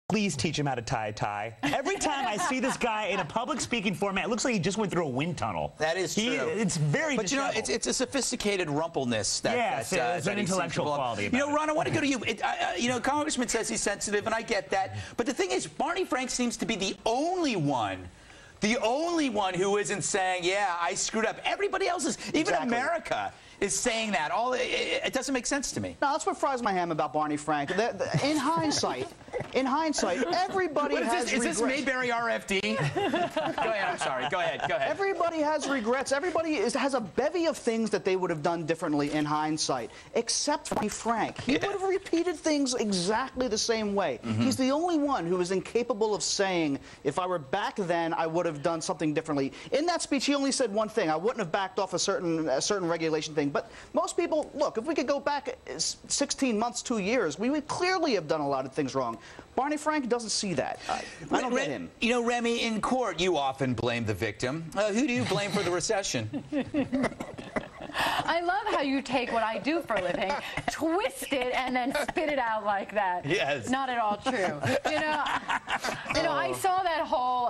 Please teach him how to tie a tie. Every time I see this guy in a public speaking format, it looks like he just went through a wind tunnel. That is true. It's very But disheveled. you know, it's a sophisticated rumpleness that it's an intellectual quality about it. You know, Ron, I want to go to you. You know, Congressman says he's sensitive, and I get that. But the thing is, Barney Frank seems to be the only one who isn't saying, yeah, I screwed up. Everybody else is, even America is saying that. It doesn't make sense to me. No, that's what fries my ham about Barney Frank. In hindsight, everybody has regrets. Is this Mayberry RFD? Go ahead, I'm sorry. Go ahead. Everybody has regrets. Everybody has a bevy of things that they would have done differently in hindsight, except Barney Frank. He would have repeated things exactly the same way. He's the only one who is incapable of saying, if I were back then, I would have done something differently. In that speech, he only said one thing. I wouldn't have backed off a certain regulation thing. But most people, look, if we could go back 16 months, 2 years, we would clearly have done a lot of things wrong. Barney Frank doesn't see that. I don't get him. You know, Remy, in court, you often blame the victim. Who do you blame for the recession? I love how you take what I do for a living, twist it, and then spit it out like that. Yes. Not at all true. You know, I saw that whole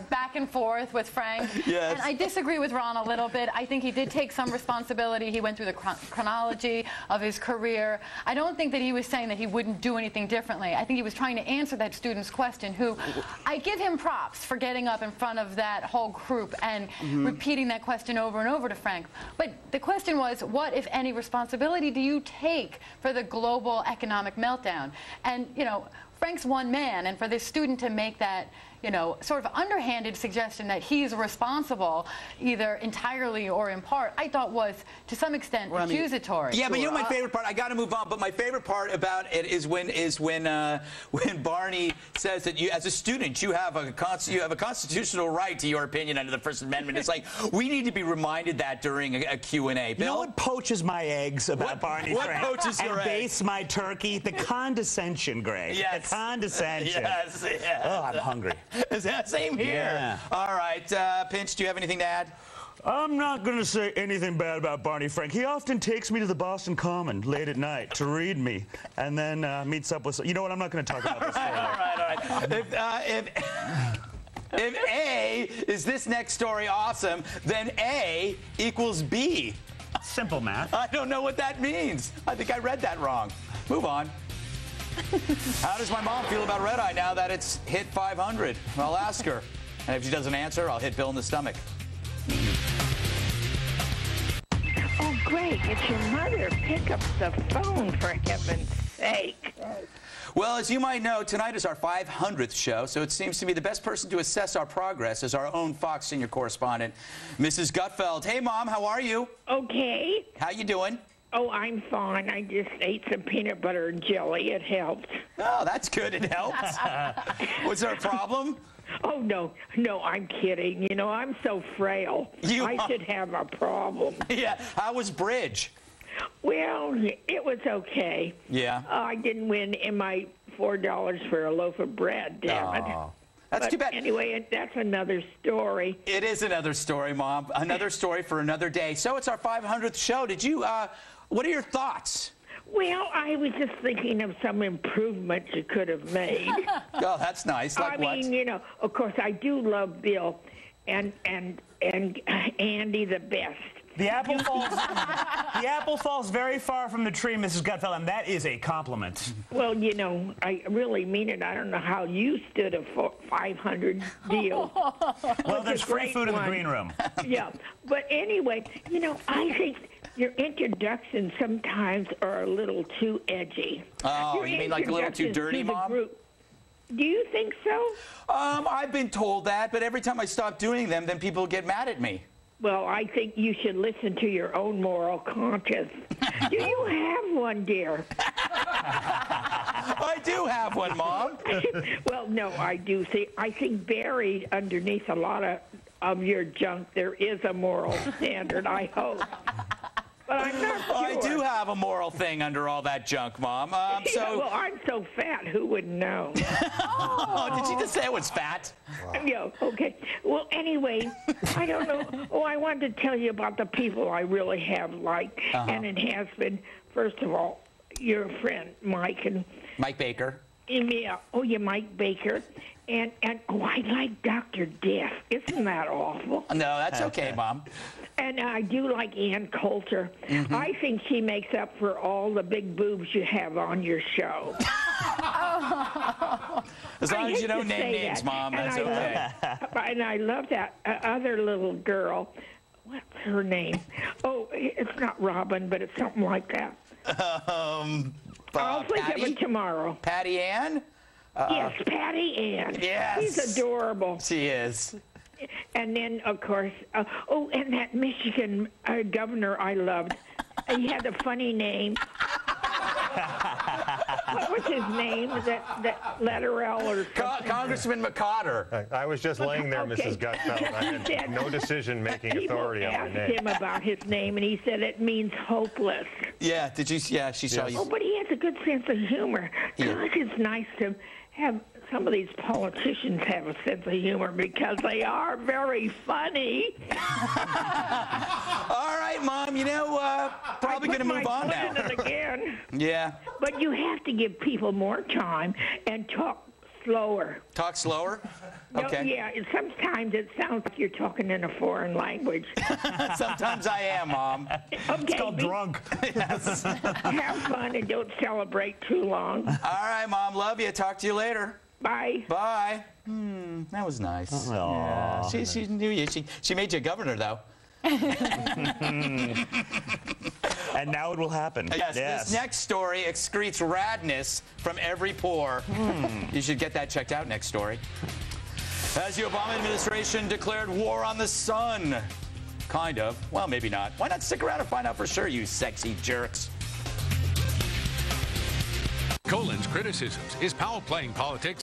back and forth with Frank, yes. And I disagree with Ron a little bit. I think he did take some responsibility. He went through the chronology of his career. I don't think that he was saying that he wouldn't do anything differently. I think he was trying to answer that student's question, who I give him props for getting up in front of that whole group and repeating that question over and over to Frank. But the question was, what, if any, responsibility do you take for the global economic meltdown? And, you know, Frank's one man, and for this student to make that, you know, sort of underhanded suggestion that he's responsible, either entirely or in part, I thought was, to some extent, accusatory. Yeah, but you know my favorite part? I got to move on, but my favorite part about it is when Barney says that you, as a student, you have a constitutional right to your opinion under the First Amendment. It's like, we need to be reminded that during a Q&A. You know what poaches my eggs about Barney Frank? What poaches your eggs? And base my turkey? The condescension, Greg. Yes. The condescension. Yes. Yeah. Oh, I'm hungry. Same here. Yeah. All right, Pinch, do you have anything to add? I'm not going to say anything bad about Barney Frank. He often takes me to the Boston Common late at night to read me, and then meets up with... You know what? I'm not going to talk about this. All right. If A is this next story awesome, then A equals B. Simple math. I don't know what that means. I think I read that wrong. Move on. How does my mom feel about RedEye now that it's hit 500? I'll ask her. And if she doesn't answer, I'll hit Bill in the stomach. Oh, Greg, it's your mother. Pick up the phone, for heaven's sake. Well, as you might know, tonight is our 500th show, so it seems to me the best person to assess our progress is our own Fox senior correspondent, Mrs. Gutfeld. Hey, Mom, how are you? Okay. How you doing? Oh, I'm fine. I just ate some peanut butter and jelly. It helped. Oh, that's good. It helps. Was there a problem? Oh, no, I'm kidding. You know, I'm so frail. I should have a problem. Yeah. How was bridge? Well, it was okay. Yeah. I didn't win in my $4 for a loaf of bread, damn it. That's too bad. Anyway, that's another story. It is another story, Mom. Another story for another day. So it's our 500th show. Did you, what are your thoughts? Well, I was just thinking of some improvements you could have made. Oh, that's nice. Like what? I mean, you know, of course, I do love Bill and Andy the best. The apple falls very far from the tree, Mrs. Gutfeld, and that is a compliment. Well, you know, I really mean it. I don't know how you stood a 500 deal. Well, there's free food in the green room. Yeah, but anyway, you know, I think your introductions sometimes are a little too edgy. Oh, you mean like a little too dirty, Mom? Do you think so? I've been told that, but every time I stop doing them, then people get mad at me. Well, I think you should listen to your own moral conscience. Do you have one, dear? I do have one, Mom. Well, no, I do. See, I think buried underneath a lot of your junk, there is a moral standard, I hope. But I'm not sure. I do have a moral thing under all that junk, Mom. Yeah, well, I'm so fat, who would know? Oh, did you just say I was fat? Wow. Yeah, okay. Well, anyway, I don't know. Oh, I wanted to tell you about the people I really have liked. And it has been, first of all, your friend, Mike. Mike Baker. Yeah. Oh, yeah, Mike Baker. And oh, I like Dr. Death. Isn't that awful? No, that's okay, Mom. And I do like Ann Coulter. I think she makes up for all the big boobs you have on your show. As long as you don't name say names, that. Mom, And that's okay. And I love that other little girl. What's her name? Oh, it's not Robin, but it's something like that. I'll think of it tomorrow. Patty Ann? Yes, Patty Ann. Yes. She's adorable. She is. And then, of course, and that Michigan governor I loved. He had a funny name. What was his name? That letter L or something? Congressman McCotter. I was just laying there, Okay. Mrs. Gutfeld. I had no decision-making authority on my People asked name. him about his name, and he said it means hopeless. Yeah, did you? Yeah, she saw Yes. you. Oh, but he has a good sense of humor. Yeah. Gosh, it's nice to have some of these politicians have a sense of humor because they are very funny. All right, Mom, you know, probably going to move on now. I put my foot in it again. Yeah. But you have to give people more time and talk slower. Talk slower? Okay. No, yeah, sometimes it sounds like you're talking in a foreign language. Sometimes I am, Mom. Okay, It's called drunk. have fun and don't celebrate too long. All right, Mom, love you. Talk to you later. Bye. Bye. That was nice. Yeah, she knew you. She made you governor, though. And now it will happen. Yes, this next story excretes radness from every pore. You should get that checked out, next story. As the Obama administration declared war on the sun. Kind of. Well, maybe not. Why not stick around and find out for sure, you sexy jerks? Colin's criticisms. Is Powell playing politics?